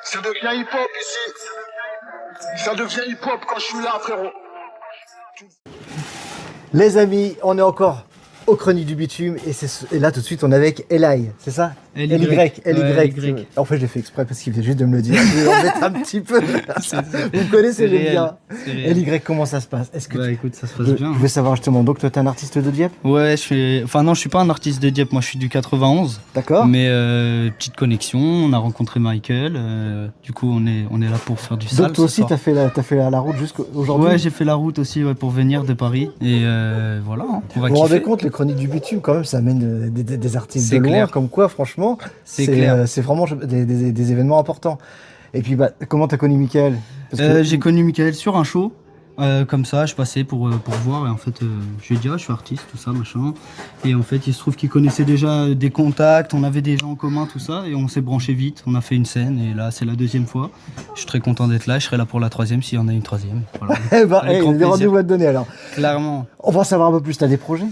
Ça devient hip-hop ici. Ça devient hip-hop quand je suis là, frérot. Les amis, on est encore aux Chroniques du Bitume et là tout de suite on est avec Eli, c'est ça? Ly. Ly. En fait j'ai fait exprès parce qu'il vient juste de me le dire. Je vais en mettre un petit peu. Vous me connaissez, j'aime bien. Ly, comment ça se passe? Est-ce que écoute, ça se passe bien. Je veux savoir justement, donc toi t'es un artiste de Dieppe? Ouais, je suis pas un artiste de Dieppe, moi je suis du 91. D'accord. Mais petite connexion, on a rencontré Michael, du coup on est là pour faire du sale. Donc toi aussi t'as fait la route jusqu'aujourd'hui? Ouais, j'ai fait la route aussi pour venir de Paris et voilà, on va Vous vous kiffer. rendez compte, les Chroniques du Bitume quand même ça amène des artistes de loin, clair. comme quoi franchement c'est vraiment des événements importants. Et puis comment t'as connu Michael? J'ai connu Michael sur un show, comme ça je passais pour voir et en fait je lui ai dit je suis artiste, tout ça machin, et en fait il se trouve qu'il connaissait déjà des contacts, on avait des gens en commun, tout ça, et on s'est branché vite, on a fait une scène et là c'est la deuxième fois. Je suis très content d'être là, je serai là pour la troisième s'il y en a une troisième. Voilà. il y a des rendez-vous à te donner alors. Clairement. On va en savoir un peu plus, t'as des projets?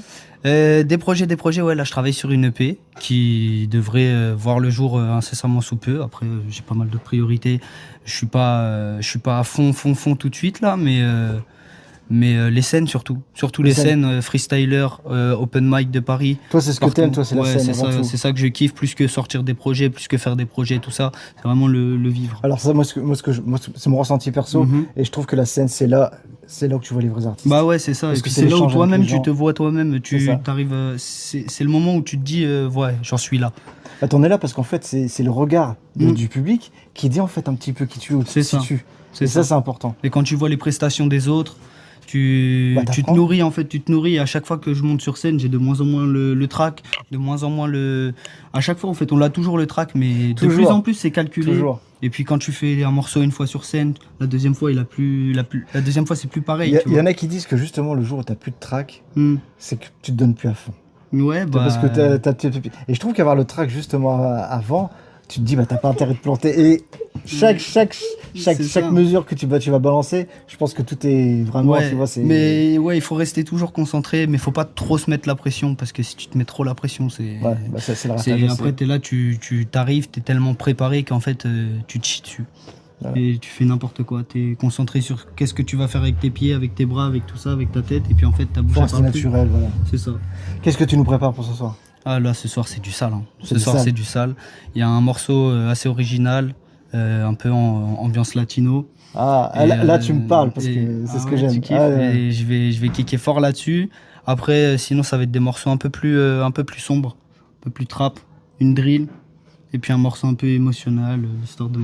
Des projets, ouais, là je travaille sur une EP qui devrait voir le jour incessamment sous peu. Après j'ai pas mal de priorités, je suis pas à fond tout de suite là, mais les scènes surtout les scènes freestyler, open mic de Paris. Toi c'est ce que t'aimes, toi c'est la scène. C'est ça que je kiffe, plus que sortir des projets, plus que faire des projets, tout ça, c'est vraiment le vivre. Alors ça, moi c'est mon ressenti perso, et je trouve que la scène c'est là que tu vois les vrais artistes. Bah ouais, c'est ça. Parce et puis que c'est là où toi-même avec les tu te vois toi-même, tu ça. t'arrives, c'est le moment où tu te dis ouais, j'en suis là. Bah, t'en es là parce qu'en fait c'est le regard du public qui dit en fait un petit peu qui tu C'est ça. Et ça c'est important. Et quand tu vois les prestations des autres, tu te nourris en fait, et à chaque fois que je monte sur scène, j'ai de moins en moins le track, de moins en moins à chaque fois en fait, on l'a toujours le track, mais de plus en plus c'est calculé. Toujours. Et puis quand tu fais un morceau une fois sur scène, la deuxième fois la deuxième fois c'est plus pareil. Il y en a qui disent que justement le jour où t'as plus de track, c'est que tu te donnes plus à fond. Ouais, bah. Parce que et je trouve qu'avoir le track justement avant, tu te dis bah t'as pas intérêt de planter, et chaque mesure que tu vas balancer, je pense que tout est vraiment, tu vois, c'est. Mais ouais, il faut rester toujours concentré, mais faut pas trop se mettre la pression, parce que si tu te mets trop la pression, c'est. Ouais, bah c'est le ratage. Après t'es là, tu t'arrives, t'es tellement préparé qu'en fait tu te chies dessus. Voilà. Et tu fais n'importe quoi, t'es concentré sur qu'est-ce que tu vas faire avec tes pieds, avec tes bras, avec tout ça, avec ta tête, et puis en fait ta bouche. C'est naturel, voilà. C'est ça. Qu'est-ce que tu nous prépares pour ce soir? Ah là, ce soir c'est du sale. Ce soir c'est du sale. Il y a un morceau assez original, un peu en ambiance latino. Ah, et là tu me parles parce que c'est ce que j'aime. Et je vais kicker fort là-dessus. Après, sinon ça va être des morceaux un peu plus sombres, un peu plus trap, une drill, et puis un morceau un peu émotionnel, histoire de